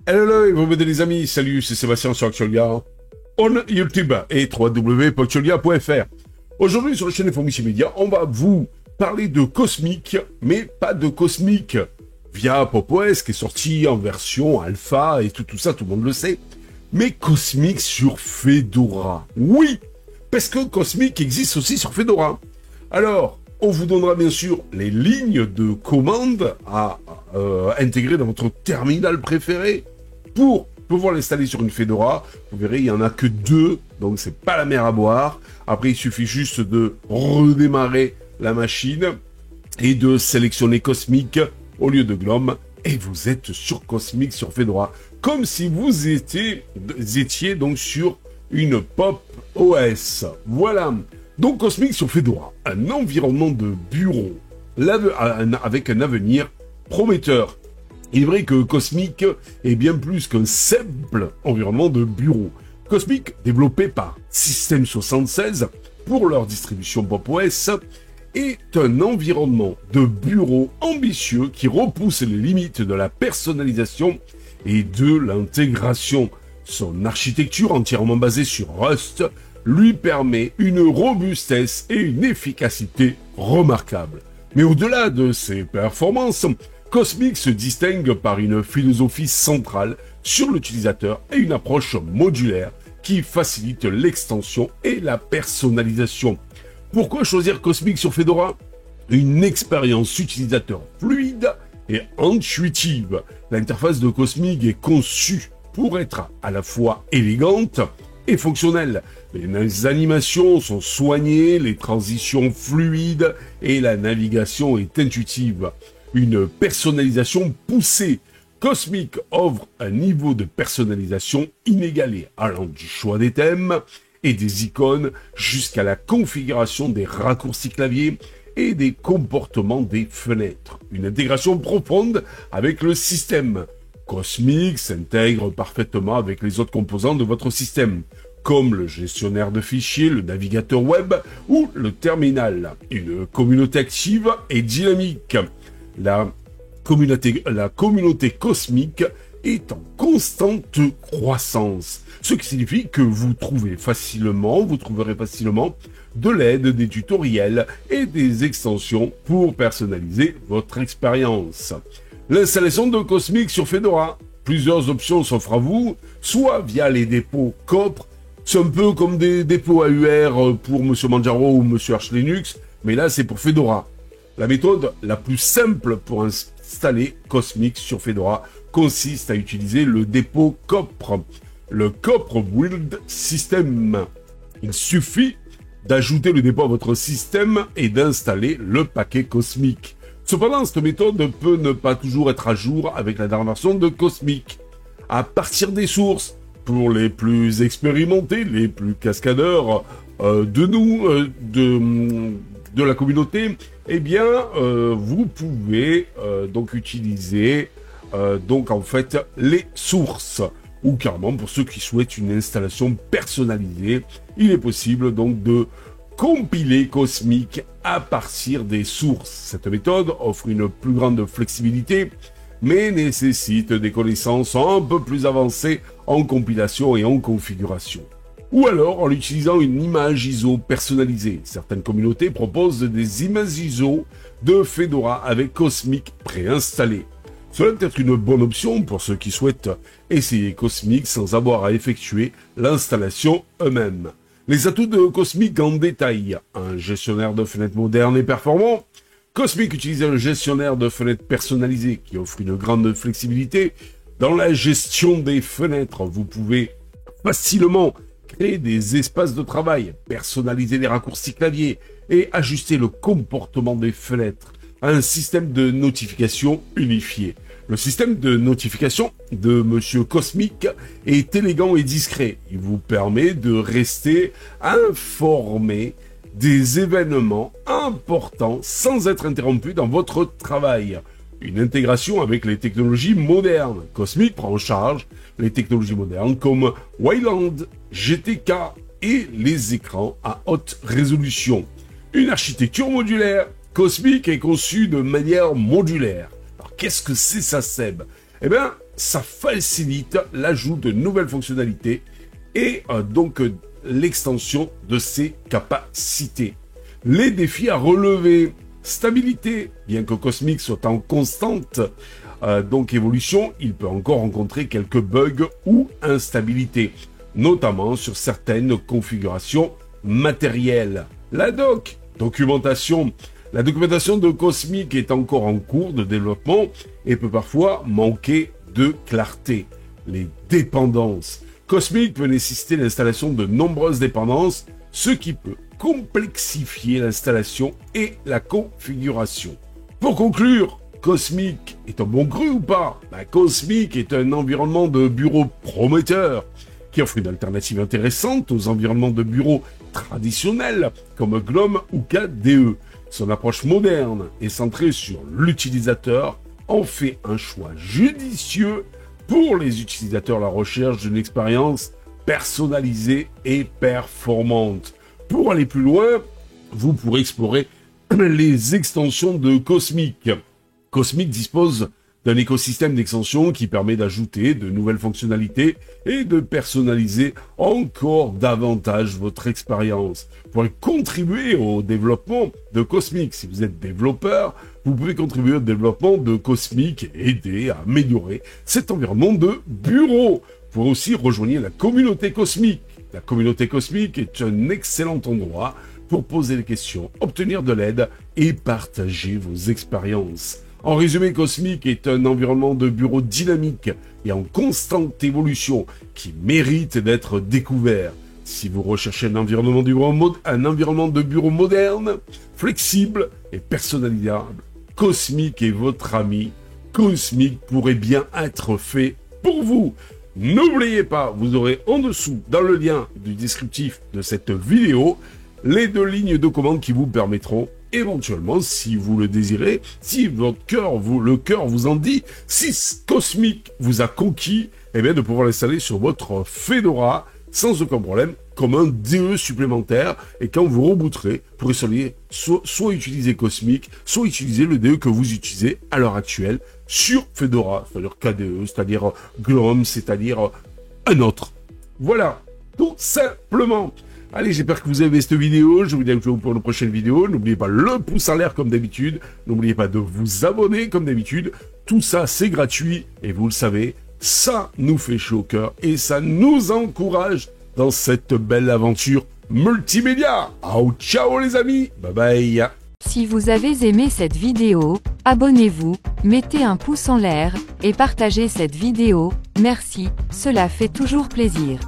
Hello, et vous les amis, salut, c'est Sébastien sur Actualia, on YouTube et www.actualia.fr. Aujourd'hui sur la chaîne Information Média, on va vous parler de Cosmic, mais pas de Cosmic via Pop! OS qui est sorti en version alpha et tout ça, tout le monde le sait, mais Cosmic sur Fedora. Oui, parce que Cosmic existe aussi sur Fedora. Alors, on vous donnera bien sûr les lignes de commande à intégrer dans votre terminal préféré pour pouvoir l'installer sur une Fedora. Vous verrez, il n'y en a que 2, donc c'est pas la mer à boire. Après, il suffit juste de redémarrer la machine et de sélectionner Cosmic au lieu de GNOME, et vous êtes sur Cosmic sur Fedora, comme si vous étiez donc sur une Pop! OS. Voilà. Donc Cosmic sur Fedora, un environnement de bureau avec un avenir prometteur. Il est vrai que Cosmic est bien plus qu'un simple environnement de bureau. Cosmic, développé par System76 pour leur distribution Pop! OS, est un environnement de bureau ambitieux qui repousse les limites de la personnalisation et de l'intégration. Son architecture entièrement basée sur Rust lui permet une robustesse et une efficacité remarquables. Mais au-delà de ses performances, Cosmic se distingue par une philosophie centrale sur l'utilisateur et une approche modulaire qui facilite l'extension et la personnalisation. Pourquoi choisir Cosmic sur Fedora? Une expérience utilisateur fluide et intuitive. L'interface de Cosmic est conçue pour être à la fois élégante et fonctionnelle. Les animations sont soignées, les transitions fluides et la navigation est intuitive. Une personnalisation poussée. Cosmic offre un niveau de personnalisation inégalé, allant du choix des thèmes et des icônes jusqu'à la configuration des raccourcis clavier et des comportements des fenêtres. Une intégration profonde avec le système. Cosmic s'intègre parfaitement avec les autres composants de votre système, comme le gestionnaire de fichiers, le navigateur web ou le terminal. Une communauté active et dynamique. La communauté Cosmic est en constante croissance, ce qui signifie que vous trouverez facilement de l'aide, des tutoriels et des extensions pour personnaliser votre expérience. L'installation de Cosmic sur Fedora. Plusieurs options s'offrent à vous, soit via les dépôts Copr, c'est un peu comme des dépôts AUR pour Monsieur Manjaro ou Monsieur Arch Linux, mais là c'est pour Fedora. La méthode la plus simple pour installer Cosmic sur Fedora consiste à utiliser le dépôt Copr, le Copr Build System. Il suffit d'ajouter le dépôt à votre système et d'installer le paquet Cosmic. Cependant, cette méthode peut ne pas toujours être à jour avec la dernière version de Cosmic. À partir des sources, pour les plus expérimentés, les plus cascadeurs de la communauté, eh bien, vous pouvez donc utiliser les sources. Ou carrément, pour ceux qui souhaitent une installation personnalisée, il est possible donc de compiler Cosmic à partir des sources. Cette méthode offre une plus grande flexibilité, mais nécessite des connaissances un peu plus avancées en compilation et en configuration. Ou alors en utilisant une image ISO personnalisée. Certaines communautés proposent des images ISO de Fedora avec Cosmic préinstallé. Cela peut être une bonne option pour ceux qui souhaitent essayer Cosmic sans avoir à effectuer l'installation eux-mêmes. Les atouts de Cosmic en détail. Un gestionnaire de fenêtres moderne et performant. Cosmic utilise un gestionnaire de fenêtres personnalisé qui offre une grande flexibilité dans la gestion des fenêtres. Vous pouvez facilement créer des espaces de travail, personnaliser les raccourcis clavier et ajuster le comportement des fenêtres. Un système de notification unifié. Le système de notification de Monsieur Cosmic est élégant et discret. Il vous permet de rester informé des événements importants sans être interrompu dans votre travail. Une intégration avec les technologies modernes. Cosmic prend en charge les technologies modernes comme Wayland, GTK et les écrans à haute résolution. Une architecture modulaire. Cosmic est conçu de manière modulaire. Alors qu'est-ce que c'est ça, Seb? Eh bien, ça facilite l'ajout de nouvelles fonctionnalités et donc l'extension de ses capacités. Les défis à relever: stabilité. Bien que Cosmic soit en constante donc évolution, il peut encore rencontrer quelques bugs ou instabilités, notamment sur certaines configurations matérielles. La documentation. La documentation de Cosmic est encore en cours de développement et peut parfois manquer de clarté. Les dépendances. Cosmic peut nécessiter l'installation de nombreuses dépendances, ce qui peut complexifier l'installation et la configuration. Pour conclure, Cosmic est un bon cru ou pas? Cosmic est un environnement de bureau prometteur qui offre une alternative intéressante aux environnements de bureau traditionnels comme GNOME ou KDE. Son approche moderne et centrée sur l'utilisateur en fait un choix judicieux pour les utilisateurs à la recherche d'une expérience personnalisée et performante. Pour aller plus loin, vous pourrez explorer les extensions de Cosmic. Cosmic dispose d'un écosystème d'extensions qui permet d'ajouter de nouvelles fonctionnalités et de personnaliser encore davantage votre expérience. Vous pourrez contribuer au développement de Cosmic. Si vous êtes développeur, vous pouvez contribuer au développement de Cosmic et aider à améliorer cet environnement de bureau. Vous pourrez aussi rejoindre la communauté Cosmic. La communauté Cosmic est un excellent endroit pour poser des questions, obtenir de l'aide et partager vos expériences. En résumé, Cosmic est un environnement de bureau dynamique et en constante évolution qui mérite d'être découvert. Si vous recherchez un environnement de bureau moderne, flexible et personnalisable, Cosmic est votre ami. Cosmic pourrait bien être fait pour vous. N'oubliez pas, vous aurez en dessous, dans le lien du descriptif de cette vidéo, les 2 lignes de commande qui vous permettront éventuellement, si vous le désirez, si le cœur vous en dit, si Cosmic vous a conquis, de pouvoir l'installer sur votre Fedora sans aucun problème, comme un DE supplémentaire. Et quand vous rebooterez, vous pourrez soit utiliser Cosmic, soit utiliser le DE que vous utilisez à l'heure actuelle sur Fedora, c'est-à-dire KDE, c'est-à-dire GNOME, c'est-à-dire un autre. Voilà, tout simplement. Allez, j'espère que vous avez aimé cette vidéo. Je vous dis à vous pour une prochaine vidéo. N'oubliez pas le pouce en l'air comme d'habitude. N'oubliez pas de vous abonner comme d'habitude. Tout ça, c'est gratuit. Et vous le savez, ça nous fait chaud au cœur et ça nous encourage dans cette belle aventure multimédia. Ciao les amis. Bye bye. Si vous avez aimé cette vidéo, abonnez-vous, mettez un pouce en l'air et partagez cette vidéo. Merci, cela fait toujours plaisir.